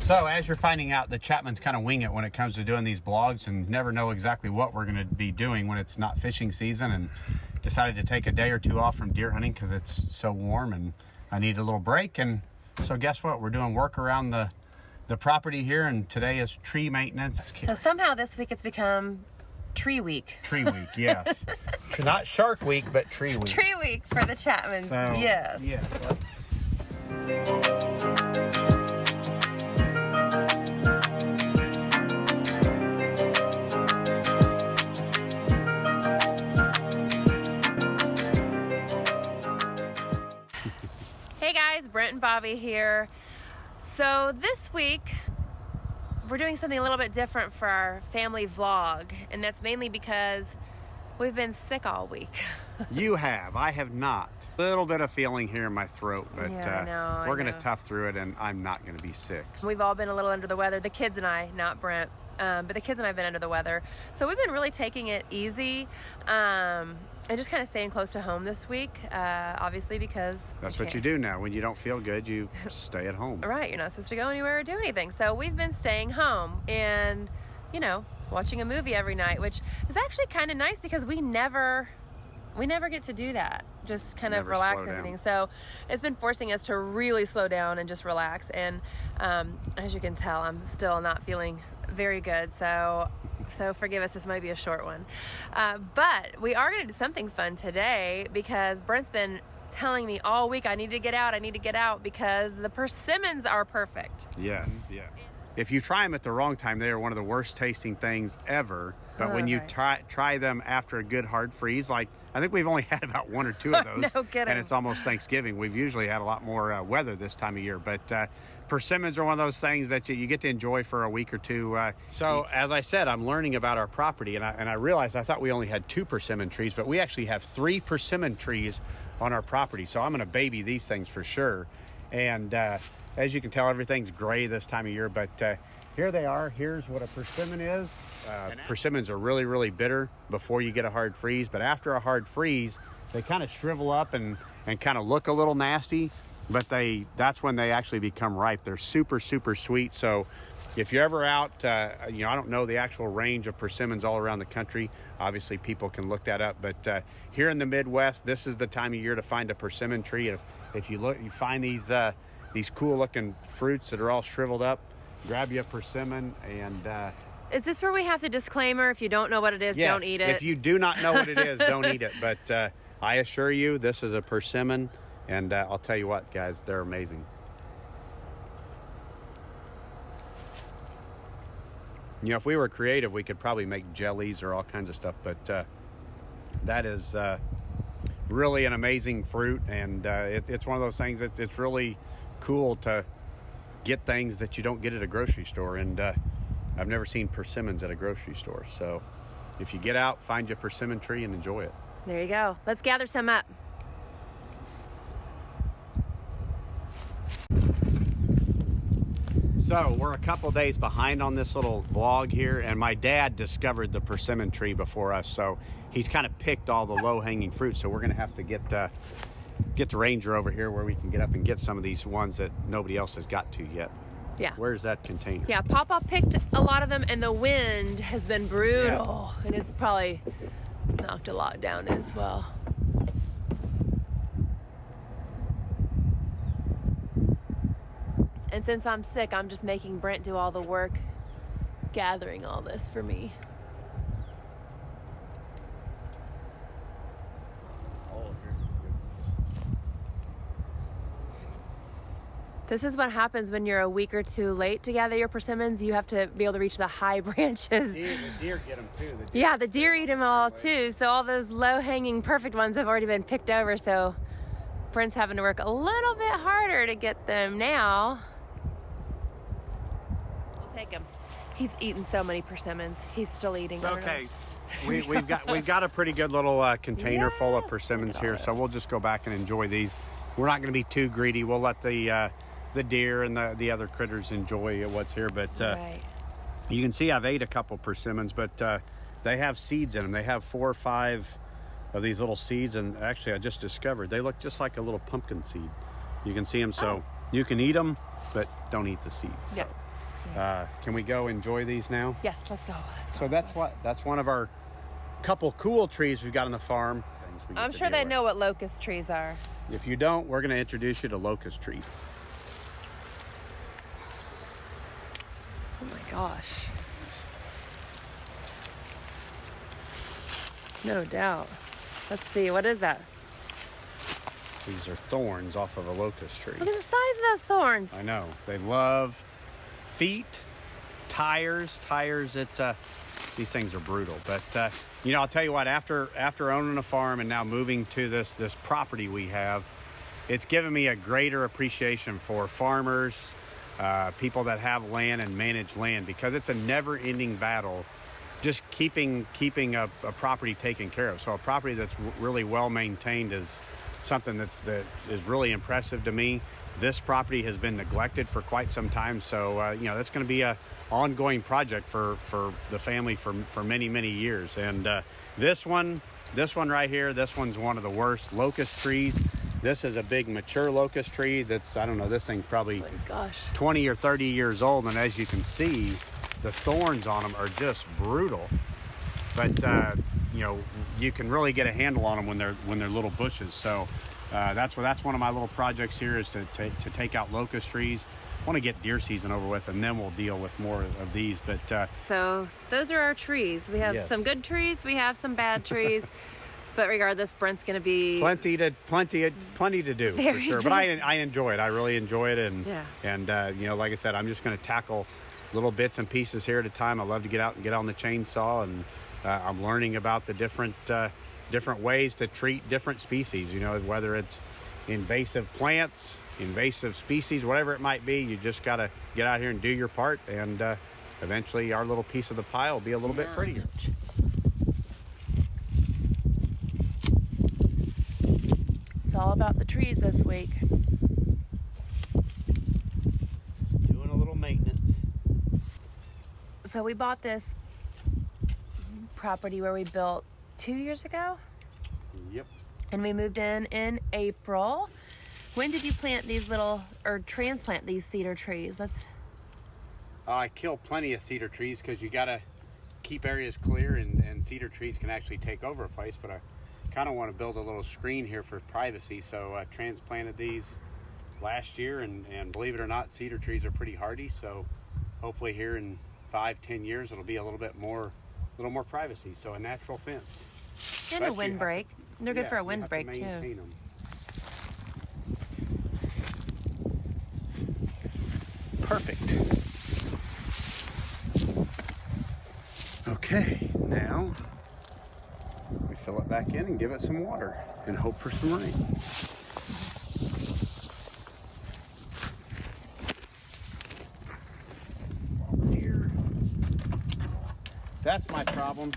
So as you're finding out, the Chapmans kind of wing it when it comes to doing these vlogs and never know exactly what we're going to be doing when it's not fishing season, and decided to take a day or two off from deer hunting because it's so warm and I need a little break. And so guess what? We're doing work around the property here, and today is tree maintenance. So somehow this week it's become Tree Week. Tree Week, yes. Not Shark Week, but Tree Week. Tree Week for the Chapmans, So, yes. Yeah, Hey guys, Brent and Bobbi here. So this week we're doing something a little bit different for our family vlog, and that's mainly because we've been sick all week. You have. I have not. A little bit of feeling here in my throat, but yeah, we're going to tough through it, and I'm not going to be sick. We've all been a little under the weather. The kids and I, not Brent, but the kids and I have been under the weather. So we've been really taking it easy and just kind of staying close to home this week, obviously, because that's what you do now. When you don't feel good, you stay at home. Right, you're not supposed to go anywhere or do anything. So we've been staying home and, you know, watching a movie every night, which is actually kind of nice because we never get to do that. Just kind of relax and everything. So it's been forcing us to really slow down and just relax. And as you can tell, I'm still not feeling very good. So forgive us, this might be a short one. But we are going to do something fun today because Brent's been telling me all week I need to get out because the persimmons are perfect. Yes, yeah. If you try them at the wrong time, they are one of the worst tasting things ever. But when you try them after a good hard freeze, like I think we've only had about one or two of those. No kidding. And it's almost Thanksgiving. We've usually had a lot more weather this time of year. But persimmons are one of those things that you get to enjoy for a week or two. So as I said, I'm learning about our property, and I realized I thought we only had 2 persimmon trees, but we actually have 3 persimmon trees on our property. So I'm going to baby these things for sure. And as you can tell, everything's gray this time of year, but here they are. Here's what a persimmon is. Persimmons are really, really bitter before you get a hard freeze, but after a hard freeze, they kind of shrivel up and kind of look a little nasty, but that's when they actually become ripe. They're super, super sweet. So if you're ever out, you know, I don't know the actual range of persimmons all around the country. Obviously, people can look that up, but here in the Midwest, this is the time of year to find a persimmon tree. If you look, you find these cool-looking fruits that are all shriveled up. Grab you a persimmon and... Is this where we have the disclaimer? If you don't know what it is, yes, don't eat it. If you do not know what it is, don't eat it. But I assure you, this is a persimmon, and I'll tell you what, guys, they're amazing. You know, if we were creative, we could probably make jellies or all kinds of stuff, but that is really an amazing fruit, and it's one of those things that it's really cool to get things that you don't get at a grocery store. And I've never seen persimmons at a grocery store. So if you get out, find your persimmon tree and enjoy it. There you go. Let's gather some up. So we're a couple days behind on this little vlog here, and my dad discovered the persimmon tree before us. So he's kind of picked all the low-hanging fruit. So we're going to have to get the Ranger over here where we can get up and get some of these ones that nobody else has got to yet. Yeah. Where's that container? Yeah, Papa picked a lot of them, and the wind has been brutal, and it's probably knocked a lot down as well. And since I'm sick, I'm just making Brent do all the work gathering all this for me. This is what happens when you're a week or two late to gather your persimmons. You have to be able to reach the high branches. The deer get them too. Yeah, the deer eat them all too. So all those low-hanging perfect ones have already been picked over. So Brent's having to work a little bit harder to get them now. We'll take him. He's eaten so many persimmons. He's still eating. It's okay. We've got a pretty good little container full of persimmons here. So we'll just go back and enjoy these. We're not going to be too greedy. We'll let the deer and the other critters enjoy what's here, but you can see I've ate a couple persimmons, but they have seeds in them. They have 4 or 5 of these little seeds, and actually I just discovered they look just like a little pumpkin seed. You can see them, so you can eat them, but don't eat the seeds. Yeah. Can we go enjoy these now? Yes, let's go. So that's one of our couple cool trees we've got on the farm. I'm sure they know what locust trees are. If you don't, we're going to introduce you to locust tree. Oh my gosh. No doubt. Let's see, what is that? These are thorns off of a locust tree. Look at the size of those thorns. I know. They love feet, tires. It's these things are brutal. But you know, I'll tell you what. After owning a farm and now moving to this property we have, it's given me a greater appreciation for farmers, people that have land and manage land, because it's a never-ending battle just keeping a property taken care of. So a property that's really well maintained is something that is really impressive to me. This property has been neglected for quite some time, so you know, that's going to be a ongoing project for the family for many years. And this one right here, this one's one of the worst locust trees. This is a big mature locust tree that's, I don't know, this thing's probably 20 or 30 years old, and as you can see, the thorns on them are just brutal. But you know, you can really get a handle on them when they're little bushes. So that's one of my little projects here, is to take out locust trees. I want to get deer season over with, and then we'll deal with more of these. But so those are our trees. We have some good trees, we have some bad trees. But regardless, Brent's going to be plenty to do for sure. But I enjoy it. I really enjoy it, and you know, like I said, I'm just going to tackle little bits and pieces here at a time. I love to get out and get on the chainsaw, and I'm learning about the different ways to treat different species. You know, whether it's invasive plants, invasive species, whatever it might be, you just got to get out here and do your part, and eventually our little piece of the pie will be a little bit prettier. It's all about the trees this week. Doing a little maintenance. So we bought this property where we built 2 years ago. Yep. And we moved in April. When did you plant these transplant these cedar trees? I kill plenty of cedar trees because you got to keep areas clear, and cedar trees can actually take over a place. But I kind of want to build a little screen here for privacy, so I transplanted these last year, and believe it or not, cedar trees are pretty hardy. So hopefully here in 5-10 years it'll be a little more privacy. So a natural fence and a windbreak. They're good for a windbreak too. Them. Perfect. Okay, now we fill it back in and give it some water and hope for some rain. Here. That's my problem.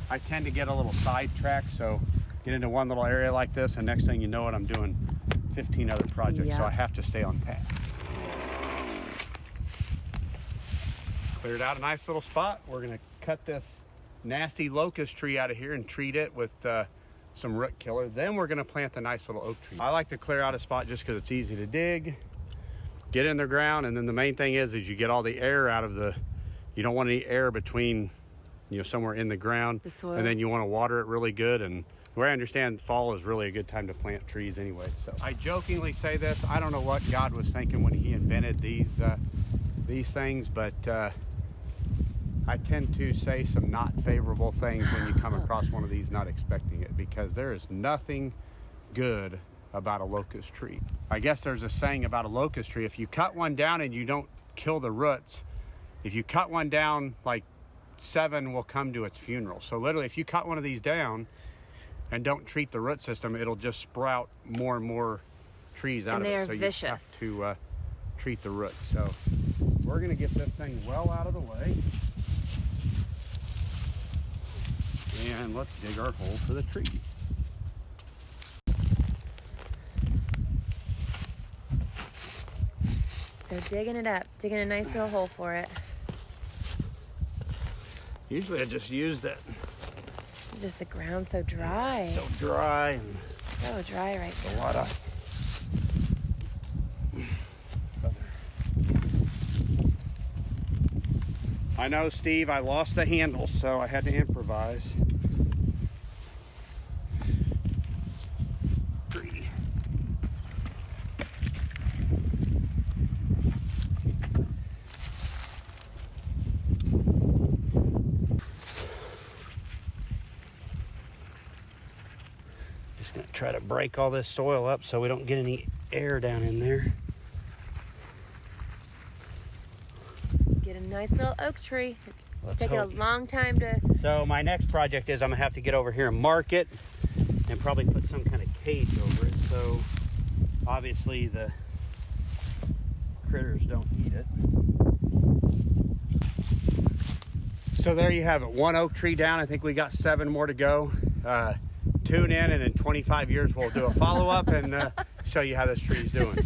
I tend to get a little sidetracked, so get into one little area like this, and next thing you know it, I'm doing 15 other projects, so I have to stay on task. Cleared out a nice little spot. We're gonna cut this nasty locust tree out of here and treat it with some root killer. Then we're gonna plant the nice little oak tree. I like to clear out a spot just because it's easy to dig, get in the ground, and then the main thing is you get all the air out of you don't want any air between, you know, somewhere in the ground. The soil. And then you want to water it really good. And where I understand, fall is really a good time to plant trees anyway. So I jokingly say this, I don't know what God was thinking when he invented these things, but I tend to say some not favorable things when you come across one of these not expecting it, because there is nothing good about a locust tree. I guess there's a saying about a locust tree: if you cut one down and you don't kill the roots, if you cut one down, like 7 will come to its funeral. So literally, if you cut one of these down and don't treat the root system, it'll just sprout more and more trees out of it. So vicious. You have to treat the roots. So we're gonna get this thing well out of the way, and let's dig our hole for the tree. They're digging it up, digging a nice little hole for it. Usually I just use that. Just the ground's so dry. So dry. And so dry right now. a lot of I know, Steve, I lost the handle, so I had to improvise. Just gonna try to break all this soil up so we don't get any air down in there. Get a nice little oak tree. Let's Taking a hope. long time to. So my next project is I'm gonna have to get over here and mark it and probably put some kind of cage over it so obviously the critters don't eat it. So there you have it, one oak tree down. I think we got 7 more to go. Tune in, and in 25 years we'll do a follow-up and show you how this tree's doing.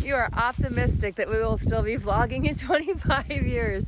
You are optimistic that we will still be vlogging in 25 years.